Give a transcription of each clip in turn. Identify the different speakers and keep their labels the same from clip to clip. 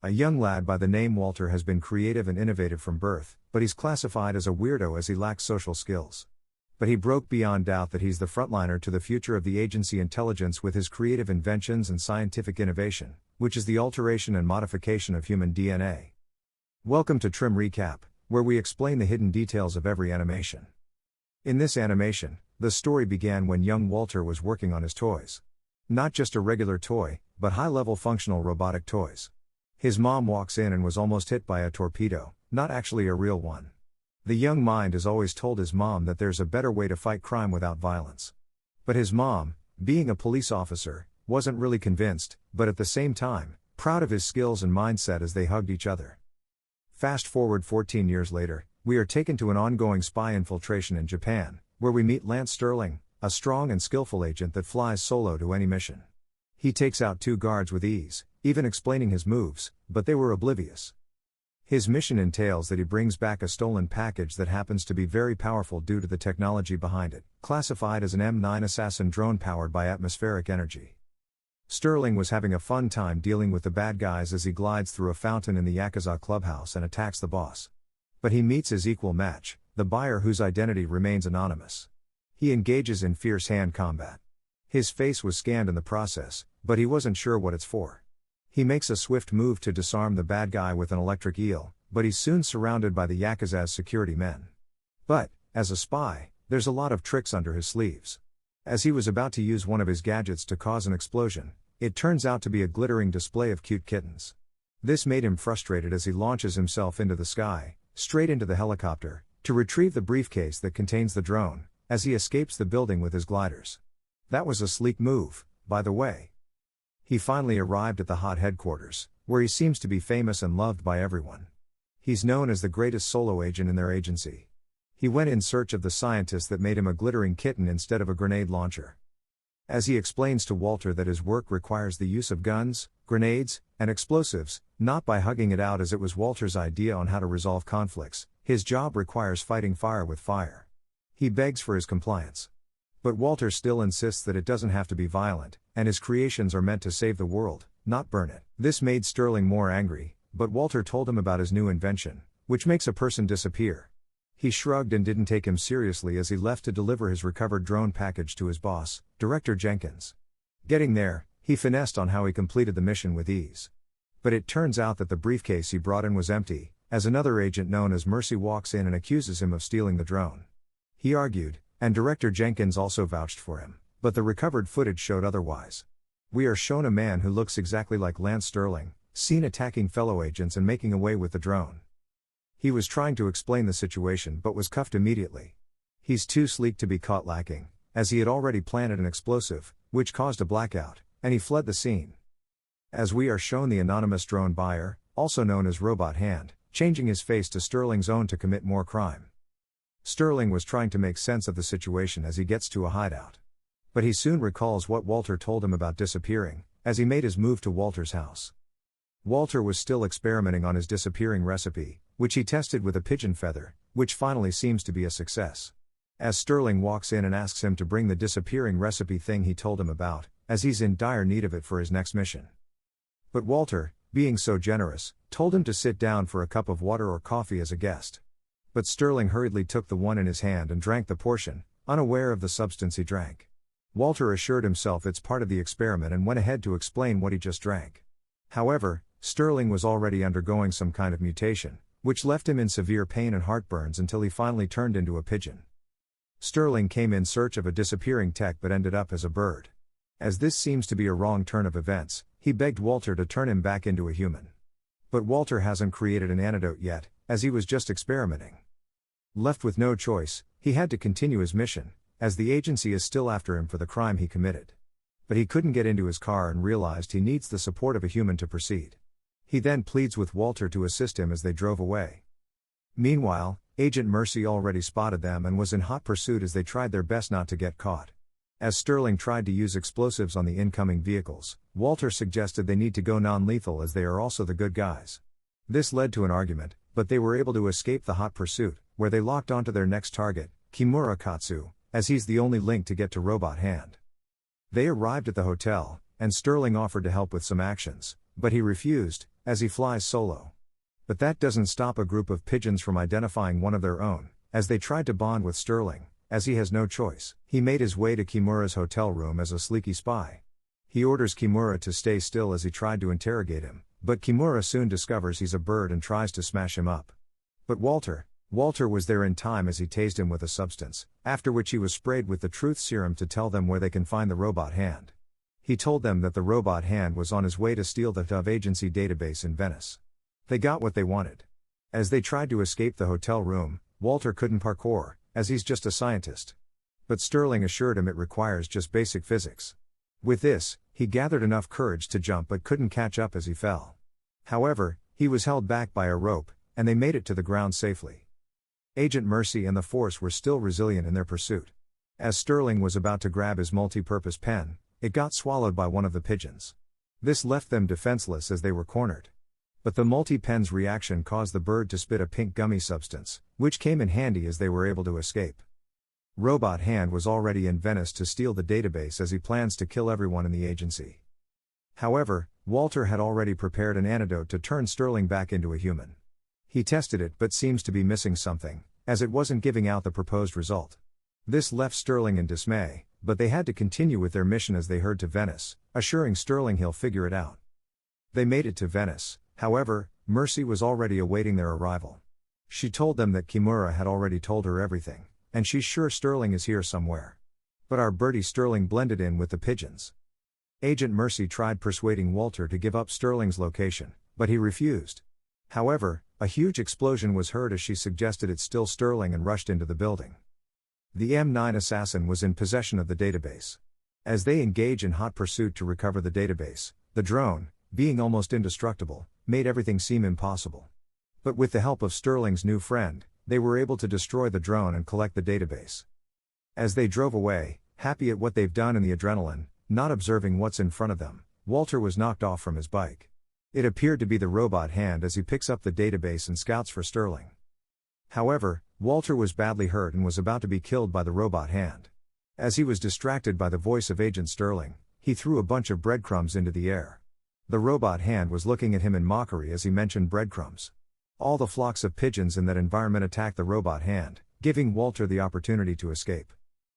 Speaker 1: A young lad by the name Walter has been creative and innovative from birth, but he's classified as a weirdo as he lacks social skills. But he broke beyond doubt that he's the frontliner to the future of the agency intelligence with his creative inventions and scientific innovation, which is the alteration and modification of human DNA. Welcome to Trim Recap, where we explain the hidden details of every animation. In this animation, the story began when young Walter was working on his toys. Not just a regular toy, but high-level functional robotic toys. His mom walks in and was almost hit by a torpedo, not actually a real one. The young mind has always told his mom that there's a better way to fight crime without violence. But his mom, being a police officer, wasn't really convinced, but at the same time, proud of his skills and mindset as they hugged each other. Fast forward 14 years later, we are taken to an ongoing spy infiltration in Japan, where we meet Lance Sterling, a strong and skillful agent that flies solo to any mission. He takes out 2 guards with ease, even explaining his moves, but they were oblivious. His mission entails that he brings back a stolen package that happens to be very powerful due to the technology behind it, classified as an M9 assassin drone powered by atmospheric energy. Sterling was having a fun time dealing with the bad guys as he glides through a fountain in the Yakuza clubhouse and attacks the boss. But he meets his equal match, the buyer whose identity remains anonymous. He engages in fierce hand combat. His face was scanned in the process, but he wasn't sure what it's for. He makes a swift move to disarm the bad guy with an electric eel, but he's soon surrounded by the Yakuza's security men. But, as a spy, there's a lot of tricks under his sleeves. As he was about to use one of his gadgets to cause an explosion, it turns out to be a glittering display of cute kittens. This made him frustrated as he launches himself into the sky, straight into the helicopter, to retrieve the briefcase that contains the drone, as he escapes the building with his gliders. That was a sleek move, by the way. He finally arrived at the hot headquarters, where he seems to be famous and loved by everyone. He's known as the greatest solo agent in their agency. He went in search of the scientist that made him a glittering kitten instead of a grenade launcher. As he explains to Walter that his work requires the use of guns, grenades, and explosives, not by hugging it out as it was Walter's idea on how to resolve conflicts, his job requires fighting fire with fire. He begs for his compliance. But Walter still insists that it doesn't have to be violent, and his creations are meant to save the world, not burn it. This made Sterling more angry, but Walter told him about his new invention, which makes a person disappear. He shrugged and didn't take him seriously as he left to deliver his recovered drone package to his boss, Director Jenkins. Getting there, he finessed on how he completed the mission with ease. But it turns out that the briefcase he brought in was empty, as another agent known as Mercy walks in and accuses him of stealing the drone. He argued, and Director Jenkins also vouched for him, but the recovered footage showed otherwise. We are shown a man who looks exactly like Lance Sterling, seen attacking fellow agents and making away with the drone. He was trying to explain the situation but was cuffed immediately. He's too sleek to be caught lacking, as he had already planted an explosive, which caused a blackout, and he fled the scene. As we are shown the anonymous drone buyer, also known as Robot Hand, changing his face to Sterling's own to commit more crime. Sterling was trying to make sense of the situation as he gets to a hideout. But he soon recalls what Walter told him about disappearing, as he made his move to Walter's house. Walter was still experimenting on his disappearing recipe, which he tested with a pigeon feather, which finally seems to be a success. As Sterling walks in and asks him to bring the disappearing recipe thing he told him about, as he's in dire need of it for his next mission. But Walter, being so generous, told him to sit down for a cup of water or coffee as a guest. But Sterling hurriedly took the one in his hand and drank the portion, unaware of the substance he drank. Walter assured himself it's part of the experiment and went ahead to explain what he just drank. However, Sterling was already undergoing some kind of mutation, which left him in severe pain and heartburns until he finally turned into a pigeon. Sterling came in search of a disappearing tech but ended up as a bird. As this seems to be a wrong turn of events, he begged Walter to turn him back into a human. But Walter hasn't created an antidote yet, as he was just experimenting. Left with no choice, he had to continue his mission, as the agency is still after him for the crime he committed. But he couldn't get into his car and realized he needs the support of a human to proceed. He then pleads with Walter to assist him as they drove away. Meanwhile, Agent Mercy already spotted them and was in hot pursuit as they tried their best not to get caught. As Sterling tried to use explosives on the incoming vehicles, Walter suggested they need to go non-lethal as they are also the good guys. This led to an argument, but they were able to escape the hot pursuit, where they locked onto their next target, Kimura Katsu, as he's the only link to get to Robot Hand. They arrived at the hotel, and Sterling offered to help with some actions, But he refused, as he flies solo. But that doesn't stop a group of pigeons from identifying one of their own, as they tried to bond with Sterling, as he has no choice. He made his way to Kimura's hotel room as a sleeky spy. He orders Kimura to stay still as he tried to interrogate him, but Kimura soon discovers he's a bird and tries to smash him up. But Walter was there in time as he tased him with a substance, after which he was sprayed with the truth serum to tell them where they can find the robot hand. He told them that the robot hand was on his way to steal the TUV agency database in Venice. They got what they wanted. As they tried to escape the hotel room, Walter couldn't parkour, as he's just a scientist. But Sterling assured him it requires just basic physics. With this, he gathered enough courage to jump but couldn't catch up as he fell. However, he was held back by a rope, and they made it to the ground safely. Agent Mercy and the Force were still resilient in their pursuit. As Sterling was about to grab his multi-purpose pen, it got swallowed by one of the pigeons. This left them defenseless as they were cornered. But the multi-pen's reaction caused the bird to spit a pink gummy substance, which came in handy as they were able to escape. Robot Hand was already in Venice to steal the database as he plans to kill everyone in the agency. However, Walter had already prepared an antidote to turn Sterling back into a human. He tested it but seems to be missing something, as it wasn't giving out the proposed result. This left Sterling in dismay, but they had to continue with their mission as they heard to Venice, assuring Sterling he'll figure it out. They made it to Venice, however, Mercy was already awaiting their arrival. She told them that Kimura had already told her everything, and she's sure Sterling is here somewhere. But our birdie Sterling blended in with the pigeons. Agent Mercy tried persuading Walter to give up Sterling's location, but he refused. However, a huge explosion was heard as she suggested it's still Sterling and rushed into the building. The M9 assassin was in possession of the database. As they engage in hot pursuit to recover the database, the drone, being almost indestructible, made everything seem impossible. But with the help of Sterling's new friend, they were able to destroy the drone and collect the database. As they drove away, happy at what they've done and the adrenaline, not observing what's in front of them, Walter was knocked off from his bike. It appeared to be the robot hand as he picks up the database and scouts for Sterling. However, Walter was badly hurt and was about to be killed by the robot hand. As he was distracted by the voice of Agent Sterling, he threw a bunch of breadcrumbs into the air. The robot hand was looking at him in mockery as he mentioned breadcrumbs. All the flocks of pigeons in that environment attacked the robot hand, giving Walter the opportunity to escape.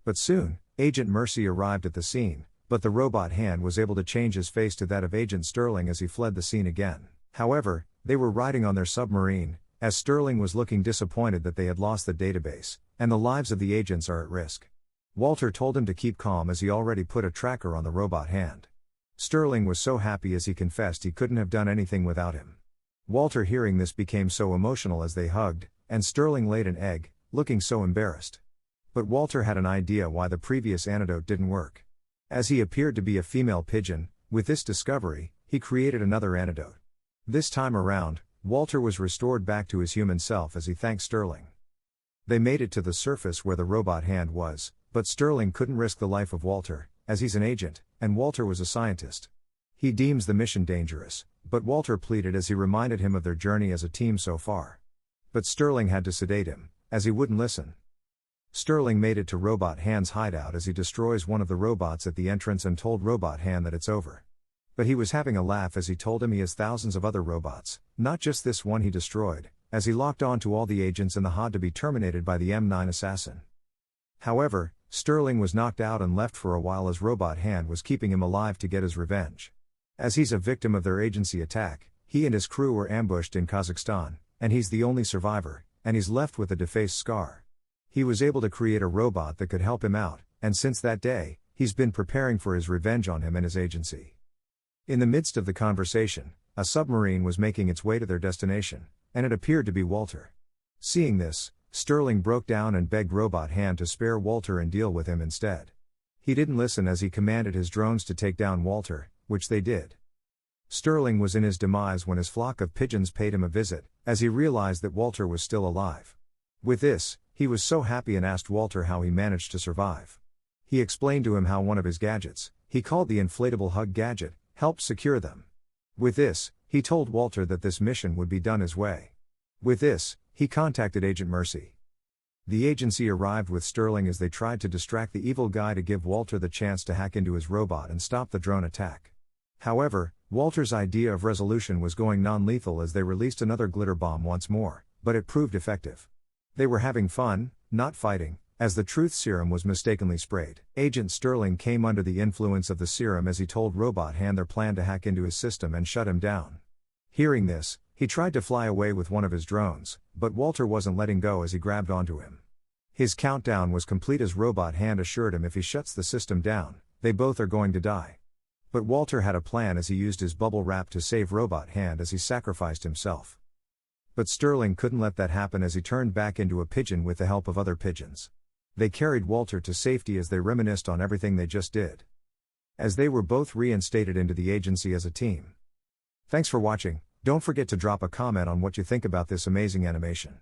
Speaker 1: But soon, Agent Mercy arrived at the scene, but the robot hand was able to change his face to that of Agent Sterling as he fled the scene again. However, they were riding on their submarine, as Sterling was looking disappointed that they had lost the database, and the lives of the agents are at risk. Walter told him to keep calm as he already put a tracker on the robot hand. Sterling was so happy as he confessed he couldn't have done anything without him. Walter hearing this became so emotional as they hugged, and Sterling laid an egg, looking so embarrassed. But Walter had an idea why the previous antidote didn't work. As he appeared to be a female pigeon, with this discovery, he created another antidote. This time around, Walter was restored back to his human self as he thanked Sterling. They made it to the surface where the robot hand was, but Sterling couldn't risk the life of Walter, as he's an agent, and Walter was a scientist. He deems the mission dangerous, but Walter pleaded as he reminded him of their journey as a team so far. But Sterling had to sedate him, as he wouldn't listen. Sterling made it to Robot Hand's hideout as he destroys one of the robots at the entrance and told Robot Hand that it's over. But he was having a laugh as he told him he has thousands of other robots, not just this one he destroyed, as he locked on to all the agents in the HOD to be terminated by the M9 assassin. However, Sterling was knocked out and left for a while as Robot Hand was keeping him alive to get his revenge. As he's a victim of their agency attack, he and his crew were ambushed in Kazakhstan, and he's the only survivor, and he's left with a defaced scar. He was able to create a robot that could help him out, and since that day, he's been preparing for his revenge on him and his agency. In the midst of the conversation, a submarine was making its way to their destination, and it appeared to be Walter. Seeing this, Sterling broke down and begged Robot Hand to spare Walter and deal with him instead. He didn't listen as he commanded his drones to take down Walter, which they did. Sterling was in his demise when his flock of pigeons paid him a visit, as he realized that Walter was still alive. With this, he was so happy and asked Walter how he managed to survive. He explained to him how one of his gadgets, he called the inflatable hug gadget, helped secure them. With this, he told Walter that this mission would be done his way. With this, he contacted Agent Mercy. The agency arrived with Sterling as they tried to distract the evil guy to give Walter the chance to hack into his robot and stop the drone attack. However, Walter's idea of resolution was going non-lethal as they released another glitter bomb once more, but it proved effective. They were having fun, not fighting, as the truth serum was mistakenly sprayed. Agent Sterling came under the influence of the serum as he told Robot Hand their plan to hack into his system and shut him down. Hearing this, he tried to fly away with one of his drones, but Walter wasn't letting go as he grabbed onto him. His countdown was complete as Robot Hand assured him if he shuts the system down, they both are going to die. But Walter had a plan as he used his bubble wrap to save Robot Hand as he sacrificed himself. But Sterling couldn't let that happen as he turned back into a pigeon with the help of other pigeons. They carried Walter to safety as they reminisced on everything they just did. As they were both reinstated into the agency as a team. Thanks for watching. Don't forget to drop a comment on what you think about this amazing animation.